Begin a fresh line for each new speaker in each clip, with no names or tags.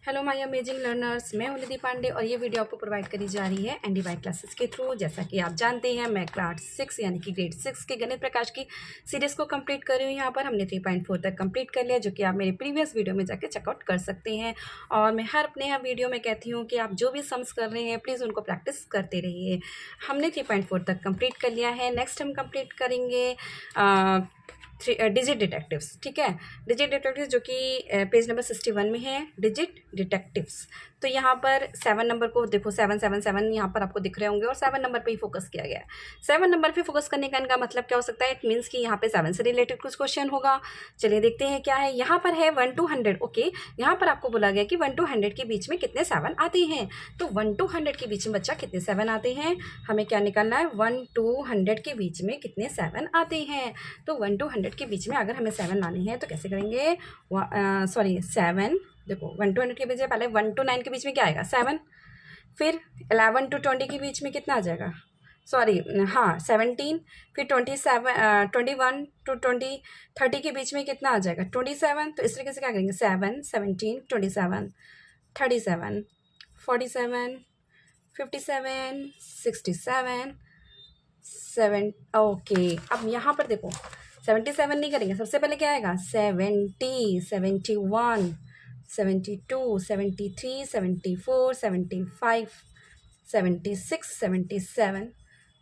Hello my amazing learners, मैं हूं निधि पांडे और ये वीडियो आपको प्रोवाइड करी जा रही है एनडीवाई क्लासेस के थ्रू। जैसा कि आप जानते हैं, मैं क्लास 6 यानी कि ग्रेड 6 के गणित प्रकाश की सीरीज़ को कंप्लीट कर रही हूँ। यहाँ पर हमने 3.4 तक कंप्लीट कर लिया, जो कि आप मेरे प्रीवियस वीडियो में जाकर चेकआउट कर सकते हैं। और मैं हर अपने यहाँ वीडियो में कहती हूँ कि आप जो भी सम्स कर रहे हैं प्लीज़ उनको प्रैक्टिस करते रहिए। हमने 3.4 तक कंप्लीट कर लिया है। नेक्स्ट हम कंप्लीट करेंगे डिजिट डिटेक्टिव्स। ठीक है, डिजिट डिटेक्टिव्स जो कि पेज नंबर 61 में है, डिजिट डिटेक्टिव्स। तो यहाँ पर 7 नंबर को देखो, 777 यहाँ पर आपको दिख रहे होंगे और 7 नंबर पे ही फोकस किया गया है। 7 नंबर पे फोकस करने का इनका मतलब क्या हो सकता है? इट मीन्स कि यहाँ पे 7 से रिलेटेड कुछ क्वेश्चन होगा। चलिए देखते हैं क्या है। यहाँ पर है 1 to 100। ओके, यहाँ पर आपको बोला गया कि 1 to 100 के बीच में कितने 7 आते हैं। तो 1 to 100 के बीच में बच्चा कितने 7 आते हैं, हमें क्या निकालना है? 1 to 100 के बीच में कितने 7 आते हैं। तो 1 to 100 के बीच में अगर हमें 7 लाने हैं तो कैसे करेंगे? 7 देखो, 1 to 100 के बीच में पहले 1 to 9 के बीच में क्या आएगा? 7। फिर 11 to 20 के बीच में कितना आ जाएगा? 17। फिर 21 to 30 के बीच में कितना आ जाएगा? 27। तो इस तरीके से क्या करेंगे? 7, 17, 27, 37, 47, 57, 67, 7। ओके, अब यहाँ पर देखो 77 नहीं करेंगे, सबसे पहले क्या आएगा? 70, 71, 72, 73, 74, 75, 76, 77,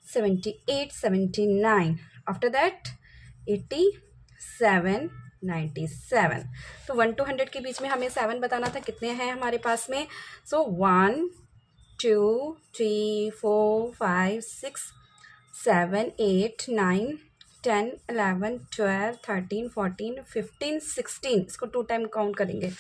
78, 79, आफ्टर दैट 87, 97। तो 1 to 100 के बीच में हमें 7 बताना था। कितने हैं हमारे पास में? सो 1 2 3 4 5 6 7 8 9 10 11 12 13 14 15 16। इसको 2 टाइम काउंट करेंगे।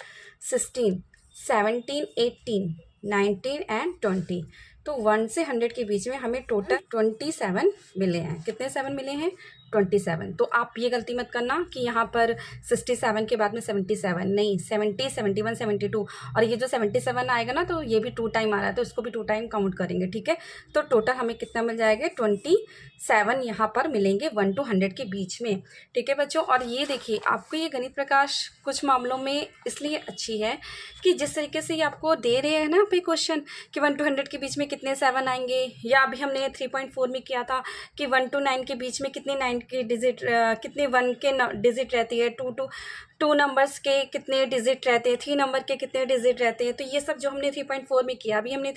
16 17 18 19 एंड 20। तो 1 से 100 के बीच में हमें टोटल 27 मिले हैं। कितने 7 मिले हैं? 27। तो आप ये गलती मत करना कि यहाँ पर 67 के बाद में 77 नहीं, 70, 71, 72 और ये जो 77 आएगा ना, तो ये भी 2 टाइम आ रहा है, तो इसको भी 2 टाइम काउंट करेंगे। ठीक है, तो टोटल हमें कितना मिल जाएगा? 27 यहाँ पर मिलेंगे 1 to 100 के बीच में। ठीक है बच्चों, और ये देखिए आपको ये गणित प्रकाश कुछ मामलों में इसलिए अच्छी है कि जिस तरीके से ये आपको दे रहे हैं ना पे क्वेश्चन कि 1 to 100 के बीच में कितने 7 आएंगे, या अभी हमने 3.4 में किया था कि 1 to 9 के बीच में कितने 9 के डिजिट कितने 1 के डिजिट रहती है, 2 नंबर्स के कितने डिजिट रहते हैं, 3 नंबर के कितने डिजिट रहते हैं। तो ये सब जो हमने 3.4 में किया, अभी हमने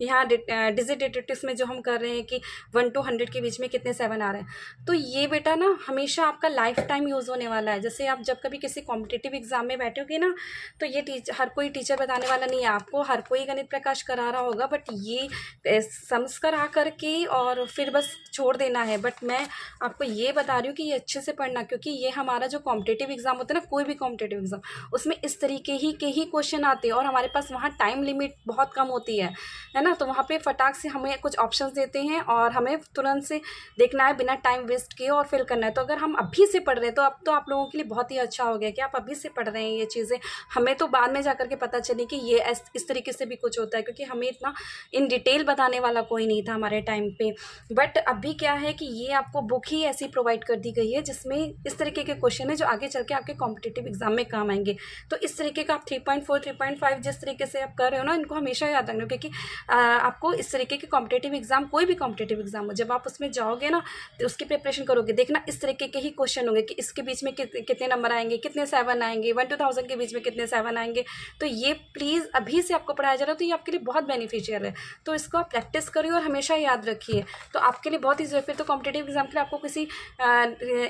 यहाँ डिजिट डिटेक्टिव्स में जो हम कर रहे हैं कि 1 to 100 के बीच में कितने 7 आ रहे हैं। तो ये बेटा ना हमेशा आपका लाइफ टाइम यूज़ होने वाला है। जैसे आप जब कभी किसी कॉम्पिटिटिव एग्जाम में बैठोगे ना, तो ये हर कोई टीचर बताने वाला नहीं है आपको, हर कोई गणित प्रकाश करा रहा होगा, बट ये समझ कर आ करके और फिर बस छोड़ देना है। बट मैं आपको ये बता रही हूँ कि ये अच्छे से पढ़ना, क्योंकि ये हमारा जो कॉम्पिटिटिव एग्जाम होता है ना, कोई भी कॉम्पिटिटिव एग्जाम, उसमें इस तरीके के ही क्वेश्चन आते हैं और हमारे पास वहाँ टाइम लिमिट बहुत कम होती है ना। तो वहाँ पे फटाक से हमें कुछ ऑप्शंस देते हैं और हमें तुरंत से देखना है बिना टाइम वेस्ट किए और फिल करना है। तो अगर हम अभी से पढ़ रहे हैं तो अब तो आप लोगों के लिए बहुत ही अच्छा हो गया कि आप अभी से पढ़ रहे हैं ये चीज़ें। हमें तो बाद में जा करके पता चली कि ये इस तरीके से भी कुछ होता है, क्योंकि हमें इतना इन डिटेल बताने वाला कोई नहीं था हमारे टाइम पे। बट अभी क्या है कि ये आपको बुक ही ऐसी प्रोवाइड कर दी गई है जिसमें इस तरीके के क्वेश्चन है जो आगे चल के आपके कॉम्पिटिटिव एग्जाम में काम आएंगे। तो इस तरीके का आप 3.4 3.5 जिस तरीके से आप कर रहे हो ना, इनको हमेशा याद रखना, क्योंकि आपको इस तरीके के कॉम्पिटिटिव एग्जाम, कोई भी कॉम्पिटिटिव एग्जाम हो, जब आप उसमें जाओगे ना तो उसकी प्रिपरेशन करोगे, देखना इस तरीके के ही क्वेश्चन होंगे कि इसके बीच में कितने नंबर आएंगे, कितने 7 आएंगे, 1 to 1000 के बीच में कितने 7 आएंगे। तो ये प्लीज़ अभी से आपको पढ़ाया जा रहा है, तो ये आपके लिए बहुत बेनिफिशियल है। तो इसको आप प्रैक्टिस करिए और हमेशा याद रखिए, तो आपके लिए बहुत ईजी है। फिर तो कॉम्पिटिटिव एग्जाम के लिए आपको किसी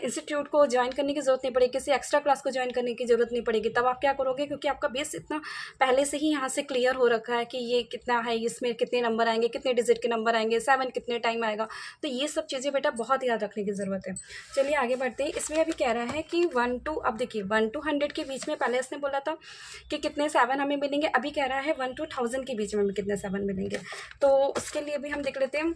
इंस्टीट्यूट को ज्वाइन करने की जरूरत नहीं पड़ेगी, किसी एक्स्ट्रा क्लास को ज्वाइन करने की जरूरत नहीं पड़ेगी। तब आप क्या करोगे, क्योंकि आपका बेस इतना पहले से ही यहाँ से क्लियर हो रखा है कि ये कितना है, इसमें कितने नंबर आएंगे, कितने डिजिट के नंबर आएंगे, 7 कितने टाइम आएगा। तो ये सब चीज़ें बेटा बहुत याद रखने की ज़रूरत है। चलिए आगे बढ़ते हैं। इसमें अभी कह रहा है कि 1 to, अब देखिए 1 to 100 के बीच में पहले इसने बोला था कि कितने 7 हमें मिलेंगे, अभी कह रहा है 1 to 1000 के बीच में कितने 7 मिलेंगे। तो उसके लिए भी हम देख लेते हैं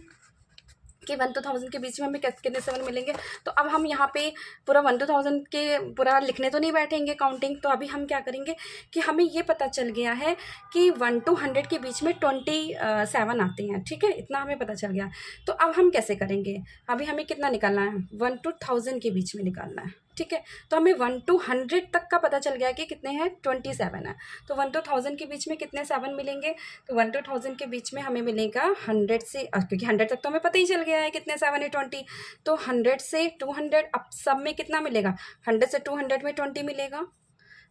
कि 1 to 1000 के बीच में हमें कितने 7 मिलेंगे। तो अब हम यहाँ पे पूरा 1 to 1000 के पूरा लिखने तो नहीं बैठेंगे काउंटिंग। तो अभी हम क्या करेंगे कि हमें ये पता चल गया है कि 1 to 100 के बीच में 27 आते हैं। ठीक है, इतना हमें पता चल गया। तो अब हम कैसे करेंगे, अभी हमें कितना निकालना है? 1 to 1000 के बीच में निकालना है। ठीक है। तो हमें 1 to 100 तक का पता चल गया कि कितने हैं, 27 है। तो 1 to 1000 के बीच में कितने 7 मिलेंगे, तो 1 to 1000 के बीच में हमें मिलेगा 100 से, क्योंकि 100 तक तो हमें पता ही चल गया है कितने 7 है, 20। तो 100 से 200, अब सब में कितना मिलेगा, 100 से 200 में 20 मिलेगा,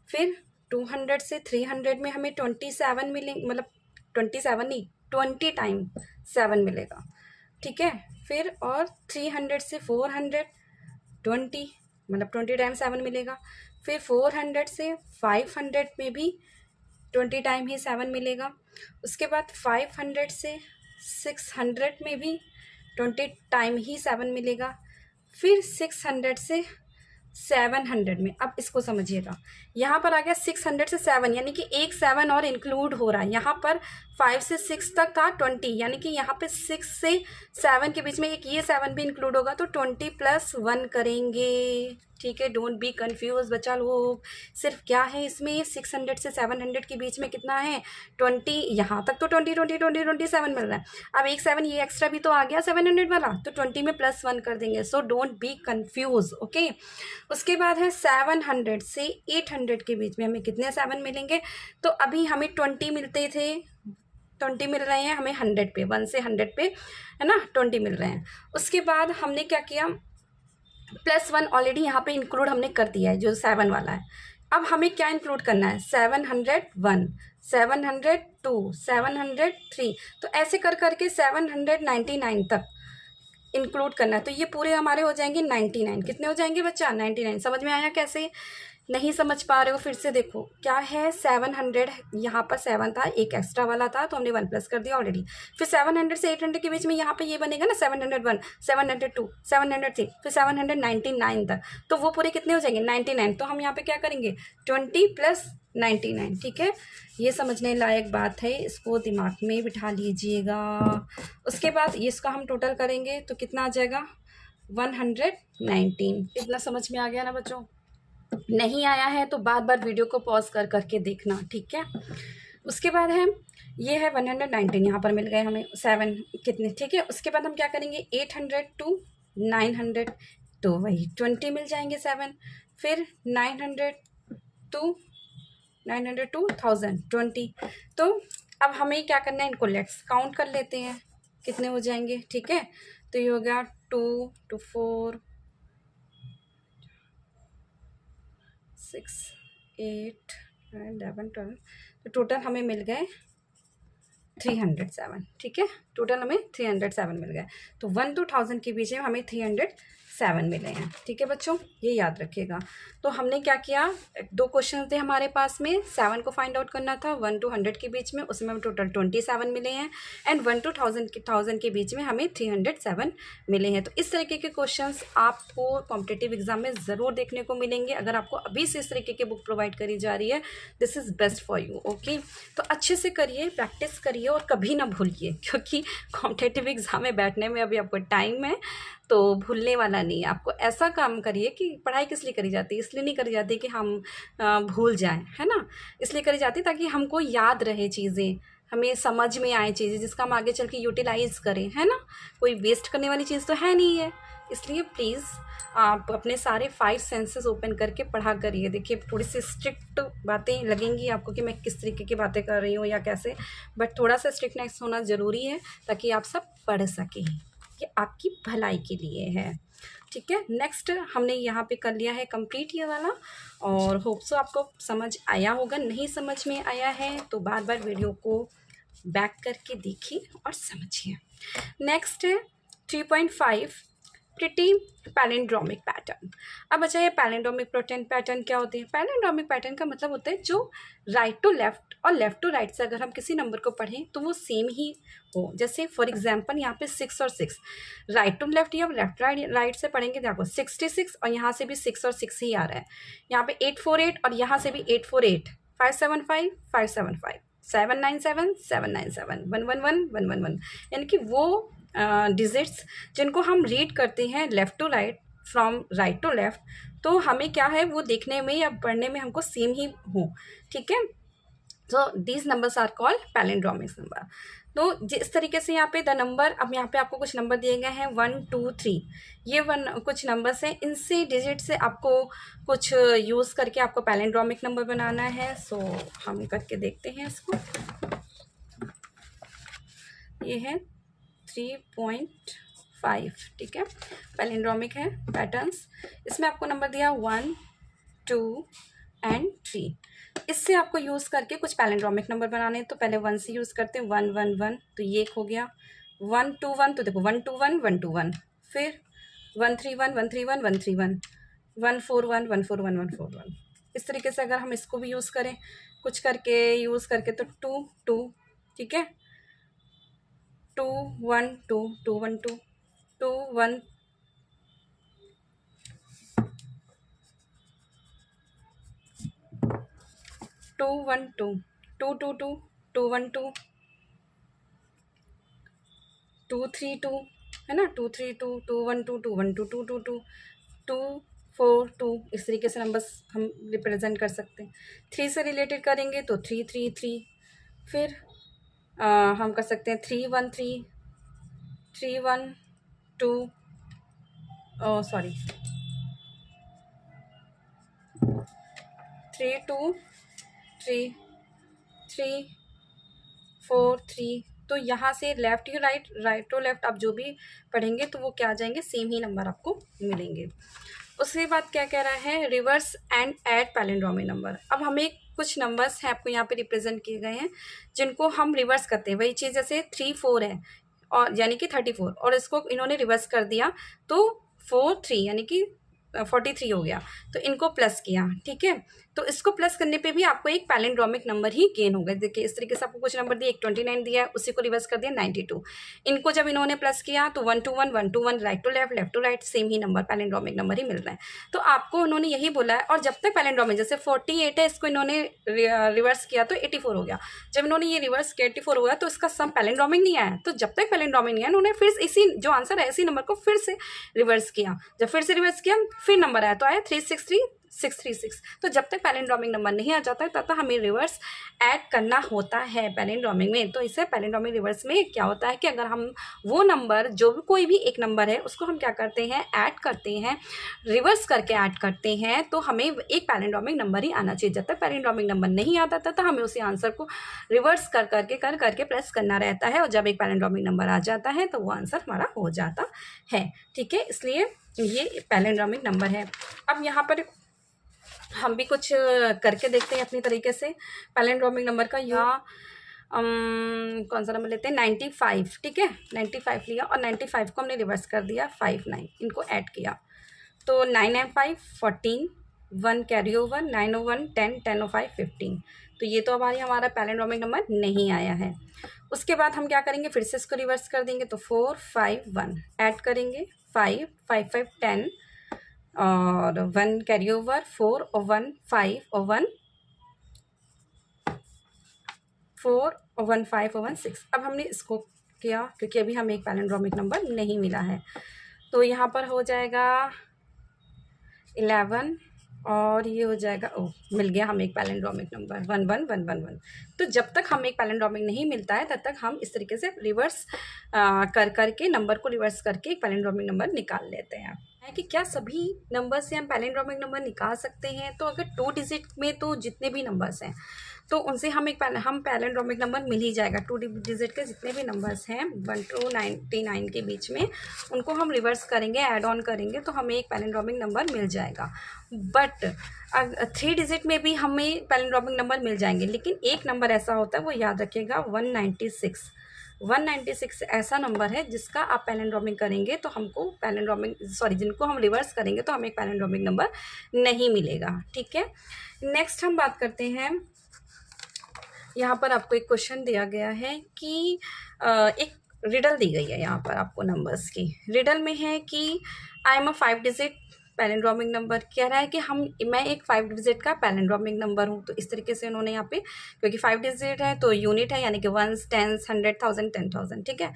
फिर 200 से 300 में हमें 27 मिलेंगे, मतलब 27 नहीं, 20 टाइम 7 मिलेगा, ठीक है। फिर और 300 से 400, 20, मतलब 20 टाइम 7 मिलेगा। फिर 400 से 500 में भी 20 टाइम ही 7 मिलेगा। उसके बाद 500 से 600 में भी 20 टाइम ही 7 मिलेगा। फिर 600 से 700 में, अब इसको समझिएगा, यहाँ पर आ गया 600 से 7, यानी कि एक 7 और इंक्लूड हो रहा है। यहाँ पर 5 से 6 तक था 20, यानी कि यहाँ पे 6 से 7 के बीच में एक ये 7 भी इंक्लूड होगा, तो 20 + 1 करेंगे, ठीक है। डोंट बी कंफ्यूज बच्चा लोग, सिर्फ क्या है इसमें, 600 से 700 के बीच में कितना है, 20। यहाँ तक तो 20 20 20 27 मिल रहा है। अब एक 7 ये एक्स्ट्रा भी तो आ गया 700 वाला, तो 20 में +1 कर देंगे। So don't be confuse, okay. उसके बाद है 700 से 800 के बीच में हमें कितने 7 मिलेंगे, तो अभी हमें 20 मिलते थे, 20 मिल रहे हैं हमें 100 पे, 1 से 100 पे, है ना, 20 मिल रहे हैं। उसके बाद हमने क्या किया, +1 ऑलरेडी यहाँ पे इंक्लूड हमने कर दिया है जो 7 वाला है। अब हमें क्या इंक्लूड करना है, 701, 702, 703, तो ऐसे कर करके 799 तक इंक्लूड करना है। तो ये पूरे हमारे हो जाएंगे 99। कितने हो जाएंगे बच्चा, 99। समझ में आया कैसे, नहीं समझ पा रहे हो फिर से देखो, क्या है 700, यहाँ पर 7 था, एक एक्स्ट्रा वाला था तो हमने 1 + कर दिया ऑलरेडी। फिर 700 से 800 के बीच में यहाँ पे ये बनेगा ना 701, 702, 703, फिर 799 तक, तो वो पूरे कितने हो जाएंगे, 99। तो हम यहाँ पे क्या करेंगे, 20 + 99, ठीक है। ये समझने लायक बात है, इसको दिमाग में बिठा लीजिएगा। उसके बाद इसका हम टोटल करेंगे तो कितना आ जाएगा, 119। इतना समझ में आ गया ना बच्चों, नहीं आया है तो बार बार वीडियो को पॉज कर करके देखना, ठीक है। उसके बाद है ये है 119, यहाँ पर मिल गए हमें 7 कितने, ठीक है। उसके बाद हम क्या करेंगे, 800 to 900, तो वही 20 मिल जाएंगे 7। फिर 900 to 1000, 20। तो अब हमें क्या करना है, इनको लेट्स काउंट कर लेते हैं कितने हो जाएंगे, ठीक है। तो ये हो गया 2 to 4 6 8 9 11 12, तो टोटल हमें मिल गए 307, ठीक है। टोटल हमें 307 मिल गए। तो 1 to 1000 के बीच में हमें 307 मिले हैं, ठीक है बच्चों, ये याद रखिएगा। तो हमने क्या किया, 2 क्वेश्चन थे हमारे पास में, 7 को फाइंड आउट करना था 1 to 100 के बीच में, उसमें हमें टोटल 27 मिले हैं, एंड 1 to 1000 के बीच में हमें 307 मिले हैं। तो इस तरीके के क्वेश्चंस आपको कॉम्पिटिटिव एग्जाम में ज़रूर देखने को मिलेंगे। अगर आपको अभी से इस तरीके की बुक प्रोवाइड करी जा रही है, this is best for you, okay. तो अच्छे से करिए, प्रैक्टिस करिए और कभी ना भूलिए, क्योंकि कॉम्पिटिटिव एग्जाम में बैठने में अभी आपको टाइम है, तो भूलने वाला नहीं है। आपको ऐसा काम करिए कि पढ़ाई किस लिए करी जाती है, इसलिए नहीं करी जाती कि हम भूल जाएं, है ना, इसलिए करी जाती है ताकि हमको याद रहे चीज़ें, हमें समझ में आए चीज़ें, जिसका हम आगे चल के यूटिलाइज़ करें, है ना। कोई वेस्ट करने वाली चीज़ तो है नहीं है। इसलिए प्लीज़ आप अपने सारे 5 सेंसेस ओपन करके पढ़ा करिए। देखिए थोड़ी सी स्ट्रिक्ट बातें लगेंगी आपको कि मैं किस तरीके की बातें कर रही हूँ या कैसे, बट थोड़ा सा स्ट्रिक्टनेस होना ज़रूरी है ताकि आप सब पढ़ सकें, ये आपकी भलाई के लिए है, ठीक है। नेक्स्ट हमने यहाँ पे कर लिया है कंप्लीट ये वाला, और होप सो आपको समझ आया होगा। नहीं समझ में आया है तो बार बार वीडियो को बैक करके देखिए और समझिए। नेक्स्ट है 3.5 प्रिटी पैलिंड्रोमिक पैटर्न। अब अच्छा, ये पैलिंड्रोमिक पैटर्न क्या होती है, पैलिंड्रोमिक पैटर्न का मतलब होता है जो राइट टू लेफ्ट और लेफ्ट टू राइट से अगर हम किसी नंबर को पढ़ें तो वो सेम ही हो। जैसे फॉर एग्जांपल यहाँ पे 6 और 6, राइट टू लेफ्ट या लेफ्ट राइट से पढ़ेंगे तो आपको 66, और यहाँ से भी 6 और 6 ही आ रहा है। यहाँ पे 848 और यहाँ से भी 848, 575 575, 797 797, 111 111, यानी कि वो डिजिट्स जिनको हम रीड करते हैं left to right, from right to left, तो हमें क्या है वो देखने में या पढ़ने में हमको सेम ही हो, ठीक है। So these numbers are called palindromic number. तो जिस तरीके से यहाँ पे द नंबर, अब यहाँ पे आपको कुछ नंबर दिए गए हैं 1 2 3, ये कुछ नंबर्स हैं, इनसे डिजिट से आपको कुछ यूज़ करके आपको पैलिंड्रोमिक नंबर बनाना है। सो हम करके देखते हैं इसको। ये है 3.5, ठीक है, पैलिंड्रोमिक है पैटर्न्स। इसमें आपको नंबर दिया 1 2 एंड 3। इससे आपको यूज़ करके कुछ पैलिंड्रोमिक नंबर बनाने हैं। तो पहले 1 से यूज़ करते हैं, 1 1 1, तो ये एक हो गया। 1 2 1, तो देखो 1 2 1 1 2 1, फिर 1 3 1 1 3 1 1 3 1, 1 4 1 1 4 1 1 4 1। इस तरीके से अगर हम इसको भी यूज़ करें कुछ करके यूज़ करके, तो 2 2, ठीक है, 2 1 2 2 1 2 2 1 2 1 2 2 2 2 2 1 2 2 3 2, है ना, 2 3 2 2 1 2 2 1 2 2 2 2 2 4 2। इस तरीके से नंबर्स हम रिप्रेजेंट कर सकते हैं। 3 से रिलेटेड करेंगे तो 3 3 3, फिर हम कर सकते हैं 3 1 3 3 1 2, सॉरी 3 2 3 3 4 3। तो यहाँ से left to right, right to left आप जो भी पढ़ेंगे तो वो क्या आ जाएंगे, सेम ही नंबर आपको मिलेंगे। उसके बाद क्या कह रहा है, reverse and add palindromic number. अब हमें कुछ नंबर्स हैं आपको यहाँ पे रिप्रेजेंट किए गए हैं जिनको हम रिवर्स करते हैं। वही चीज़ जैसे 3 4 है और यानी कि 34, और इसको इन्होंने रिवर्स कर दिया तो 4 3 यानी कि 43 हो गया, तो इनको प्लस किया, ठीक है। तो इसको प्लस करने पे भी आपको एक पैलिंड्रोमिक नंबर ही गेन होगा। देखिए इस तरीके से आपको कुछ नंबर दिए, एक 29 दिया है, उसी को रिवर्स कर दिया 92। इनको जब इन्होंने प्लस किया तो 1 2 1 1 2 1, right to left to right, same ही नंबर पैलिंड्रोमिक नंबर ही मिल रहा है। तो आपको उन्होंने यही बोला है। और जब तक पैलिंड्रोमिक, जैसे 48 है, इसको इन्होंने रिवर्स किया तो 84 हो गया। जब इन्होंने ये रिवर्स किया 84 हो गया, तो इसका सम पैलिंड्रोमिक नहीं आया। तो जब तक पैलिंड्रोमिक नहीं आया, उन्होंने फिर इसी जो आंसर है इसी नंबर को फिर से रिवर्स किया। जब फिर से रिवर्स किया फिर नंबर आया तो आया 363 636। तो जब तक पैलिंड्रोमिक नंबर नहीं आ जाता है तब तक हमें रिवर्स ऐड करना होता है पैलिंड्रोमिक में। तो इसे पैलिंड्रोमिक रिवर्स में क्या होता है कि अगर हम वो नंबर, जो भी कोई भी एक नंबर है, उसको हम क्या करते हैं, ऐड करते हैं, रिवर्स करके ऐड करते हैं, तो हमें एक पैलिंड्रोमिक नंबर ही आना चाहिए। जब तक पैलिंड्रोमिक नंबर नहीं आता तब तक हमें उसी आंसर को रिवर्स कर करके प्लस करना रहता है। और जब एक पैलिंड्रोमिक नंबर आ जाता है तो वो आंसर हमारा हो जाता है, ठीक है। इसलिए ये पैलिंड्रोमिक नंबर है। अब यहाँ पर हम भी कुछ करके देखते हैं अपनी तरीके से पैलिंड्रोमिक नंबर का। यहाँ कौन सा नंबर लेते हैं, 95, ठीक है, 95 लिया और 95 को हमने रिवर्स कर दिया 5 9, इनको ऐड किया तो 9 9 5 14, 1 कैरी ओवर, 9 1 10 10 5 15। तो ये तो हमारा पैलिंड्रोमिक नंबर नहीं आया है। उसके बाद हम क्या करेंगे, फिर से इसको रिवर्स कर देंगे तो 4 5 1 ऐड करेंगे, 5 5 5 10 और 1 कैरी ओवर, 4 और 1 5 और 1 4 और 1 5 और 1 6। अब हमने इसको किया क्योंकि अभी हमें एक पैलिंड्रोमिक नंबर नहीं मिला है, तो यहाँ पर हो जाएगा 11 और ये हो जाएगा, मिल गया हमें एक पैलिंड्रोमिक नंबर 1 1 1 1 1। तो जब तक हमें एक पैलिंड्रोमिक नहीं मिलता है तब तक हम इस तरीके से रिवर्स करके नंबर को रिवर्स करके एक पैलिंड्रोमिक नंबर निकाल लेते हैं। है कि क्या सभी नंबर से हम पैलिंड्रोमिक नंबर निकाल सकते हैं? तो अगर 2 डिजिट में तो जितने भी नंबर्स हैं तो उनसे हम पैलिंड्रोमिक नंबर मिल ही जाएगा। 2 डिजिट के जितने भी नंबर्स हैं 1 to 99 के बीच में, उनको हम रिवर्स करेंगे, ऐड ऑन करेंगे तो हमें एक पैलिंड्रोमिक नंबर मिल जाएगा। बट 3 डिजिट में भी हमें पैलिंड्रोमिक नंबर मिल जाएंगे, लेकिन एक नंबर ऐसा होता है, वो याद रखिएगा, 196। 196 ऐसा नंबर है जिसका आप पैलिंड्रोमिक करेंगे तो हमको जिनको हम रिवर्स करेंगे तो हमें एक पैलिंड्रोमिक नंबर नहीं मिलेगा, ठीक है। नेक्स्ट हम बात करते हैं, यहाँ पर आपको एक क्वेश्चन दिया गया है कि एक रिडल दी गई है यहाँ पर आपको नंबर्स की। रिडल में है कि I am a 5 digit palindromic number कह रहा है कि मैं एक 5 डिजिट का पैलिंड्रोमिक नंबर हूँ। तो इस तरीके से उन्होंने यहाँ पे, क्योंकि 5 डिजिट है तो यूनिट है, यानी कि 1s 10s 100,000 10,000, ठीक है।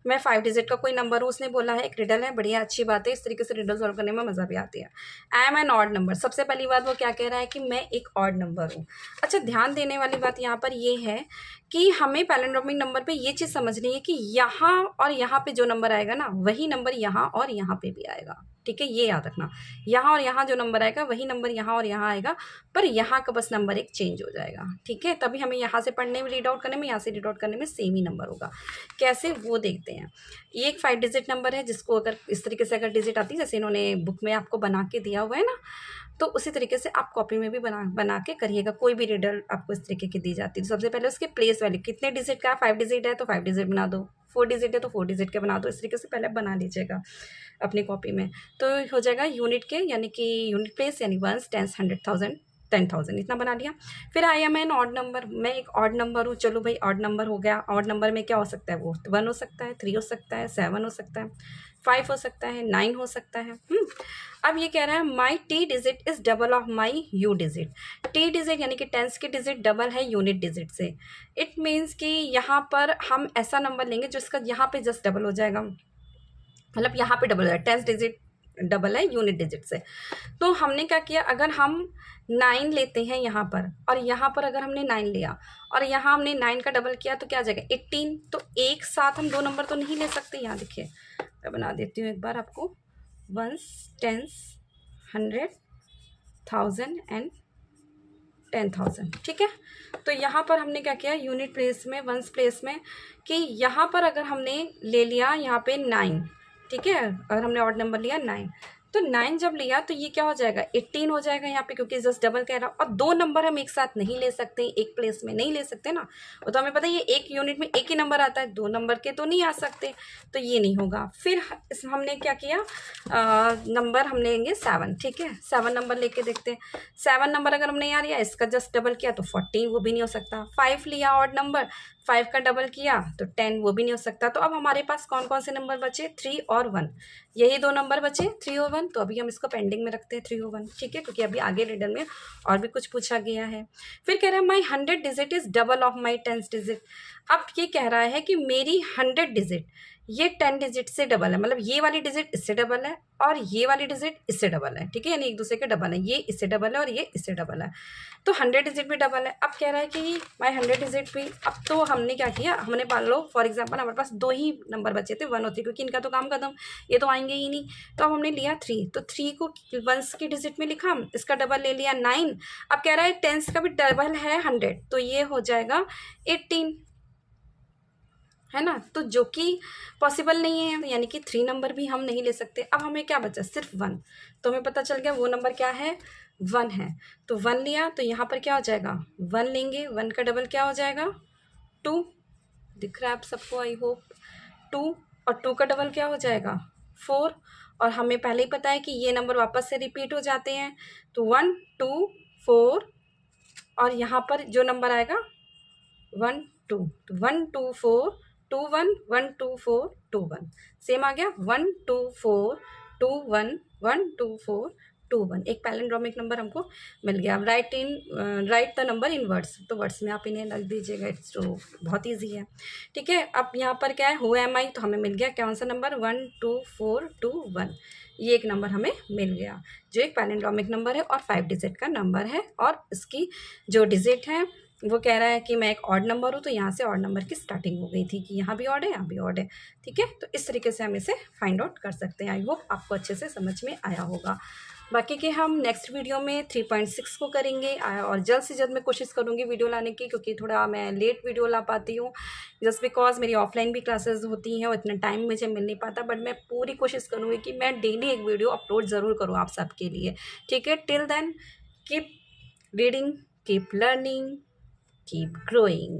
मैं 5 डिजिट का कोई नंबर हूँ, उसने बोला है, एक रिडल है, बढ़िया अच्छी बात है, इस तरीके से रिडल सॉल्व करने में मज़ा भी आती है। I am an odd number, सबसे पहली बात वो क्या कह रहा है कि मैं एक ऑड नंबर हूँ। अच्छा, ध्यान देने वाली बात यहाँ पर ये है कि हमें पैलिंड्रोमिक नंबर पे ये चीज़ समझनी है कि यहाँ और यहाँ पे जो नंबर आएगा ना, वही नंबर यहाँ और यहाँ पे भी आएगा, ठीक है। ये याद रखना, यहाँ और यहाँ जो नंबर आएगा वही नंबर यहाँ और यहाँ आएगा, पर यहाँ का बस नंबर एक चेंज हो जाएगा, ठीक है। तभी हमें यहाँ से पढ़ने में, रीड आउट करने में, यहाँ से रीड आउट करने में सेम ही नंबर होगा। कैसे, वो देखते हैं। ये एक 5 डिजिट नंबर है, जिसको अगर इस तरीके से अगर डिजिट आती है, जैसे इन्होंने बुक में आपको बना के दिया हुआ है ना, तो उसी तरीके से आप कॉपी में भी बना के करिएगा। कोई भी रिडल आपको इस तरीके की दी जाती है, तो सबसे पहले उसके प्लेस वैल्यू, कितने डिजिट का है, 5 डिजिट है तो 5 डिजिट बना दो, 4 डिजिट है तो 4 डिजिट के बना दो। इस तरीके से पहले बना लीजिएगा अपनी कॉपी में, तो हो जाएगा यूनिट के, यानी कि यूनिट प्लेस, यानी 1s 10s 100,000 10,000, इतना बना लिया। फिर I am an odd number, मैं एक ऑड नंबर हूँ। चलो भाई, ऑड नंबर हो गया। ऑड नंबर में क्या हो सकता है, वो 1 हो सकता है, 3 हो सकता है, 7 हो सकता है, 5 हो सकता है, 9 हो सकता है। अब ये कह रहा है my T digit is double of my U digit. T digit यानी कि टेंस की डिजिट डबल है यूनिट डिजिट से। इट मीन्स कि यहाँ पर हम ऐसा नंबर लेंगे जिसका यहाँ पे जस्ट डबल हो जाएगा, मतलब यहाँ पे डबल हो जाएगा। टेंस डिजिट डबल है यूनिट डिजिट से। तो हमने क्या किया, अगर हम 9 लेते हैं यहाँ पर, और यहाँ पर अगर हमने 9 लिया और यहाँ हमने 9 का डबल किया, तो क्या आ जाएगा 18। तो एक साथ हम 2 नंबर तो नहीं ले सकते। यहाँ देखिए, मैं बना देती हूँ एक बार आपको, 1s 10s 100,000 एंड 10,000, ठीक है। तो यहाँ पर हमने क्या किया, यूनिट प्लेस में, 1s प्लेस में, कि यहाँ पर अगर हमने ले लिया यहाँ पे 9, ठीक है, अगर हमने ऑड नंबर लिया 9, तो 9 जब लिया तो ये क्या हो जाएगा, 18 हो जाएगा यहाँ पे, क्योंकि जस्ट डबल कह रहा। और 2 नंबर हम एक साथ नहीं ले सकते, एक प्लेस में नहीं ले सकते ना, वो तो हमें पता है, ये एक यूनिट में एक ही नंबर आता है, 2 नंबर के तो नहीं आ सकते, तो ये नहीं होगा। फिर हमने क्या किया, नंबर हम लेंगे 7, ठीक है। 7 नंबर लेके देखते हैं। 7 नंबर अगर हमने यहाँ लिया, इसका जस्ट डबल किया तो 14, वो भी नहीं हो सकता। 5 लिया ऑड नंबर, 5 का डबल किया तो 10, वो भी नहीं हो सकता। तो अब हमारे पास कौन कौन से नंबर बचे, 3 और 1, यही 2 नंबर बचे, 3 और 1। तो अभी हम इसको पेंडिंग में रखते हैं 3 और 1, ठीक है, क्योंकि अभी आगे रिडल में और भी कुछ पूछा गया है। फिर कह रहा है माई 100 digit is double of my 10 digit. अब ये कह रहा है कि मेरी 100 डिजिट ये 10 डिजिट से डबल है, मतलब ये वाली डिजिट इससे डबल है और ये वाली डिजिट इससे डबल है, ठीक है, यानी एक दूसरे के डबल है। ये इससे डबल है और ये इससे डबल है, तो 100 डिजिट भी डबल है। अब कह रहा है कि माई 100 डिजिट भी। अब तो हमने क्या किया, हमने मान लो फॉर एग्जांपल हमारे पास 2 ही नंबर बचे थे, 1 और 3, क्योंकि इनका तो काम खत्म, ये तो आएंगे ही नहीं। तो अब हमने लिया 3, तो 3 को 1s की डिजिट में लिखा, इसका डबल ले लिया 9। अब कह रहा है 10s का भी डबल है 100, तो ये हो जाएगा 18, है ना। तो जो कि पॉसिबल नहीं है, यानी कि 3 नंबर भी हम नहीं ले सकते। अब हमें क्या बचा, सिर्फ 1। तो हमें पता चल गया वो नंबर क्या है, 1 है। तो 1 लिया, तो यहाँ पर क्या हो जाएगा, 1 लेंगे, 1 का डबल क्या हो जाएगा, 2। दिख रहा है आप सबको, आई होप। 2 और 2 का डबल क्या हो जाएगा, 4। और हमें पहले ही पता है कि ये नंबर वापस से रिपीट हो जाते हैं, तो 1 2 4, और यहाँ पर जो नंबर आएगा 1 2, तो 1 2 4 2 1 1 2 4 2 1, सेम आ गया, 1 2 4 2 1 1 2 4 2 1। एक पैलिंड्रोमिक नंबर हमको मिल गया। Right the number in words, तो वर्ड्स में आप इन्हें लग दीजिएगा, इट्स तो बहुत ईजी है, ठीक है। अब यहाँ पर क्या है, हु एम आई, तो हमें मिल गया कौन सा नंबर, 1 2 4 2 1। ये एक नंबर हमें मिल गया, जो एक पैलिंड्रोमिक नंबर है और 5 डिजिट का नंबर है, और इसकी जो डिजिट है वो कह रहा है कि मैं एक ऑड नंबर हूँ, तो यहाँ से ऑड नंबर की स्टार्टिंग हो गई थी कि यहाँ भी ऑड है, यहाँ भी ऑड है, ठीक है। तो इस तरीके से हम इसे फाइंड आउट कर सकते हैं। आई होप आपको अच्छे से समझ में आया होगा। बाकी के हम नेक्स्ट वीडियो में 3.6 को करेंगे, और जल्द से जल्द मैं कोशिश करूँगी वीडियो लाने की, क्योंकि थोड़ा मैं लेट वीडियो ला पाती हूँ, जस्ट बिकॉज मेरी ऑफलाइन भी क्लासेस होती हैं और इतना टाइम मुझे मिल नहीं पाता। बट मैं पूरी कोशिश करूँगी कि मैं डेली एक वीडियो अपलोड ज़रूर करूँ आप सबके लिए, ठीक है। Till then keep reading, keep learning, keep growing.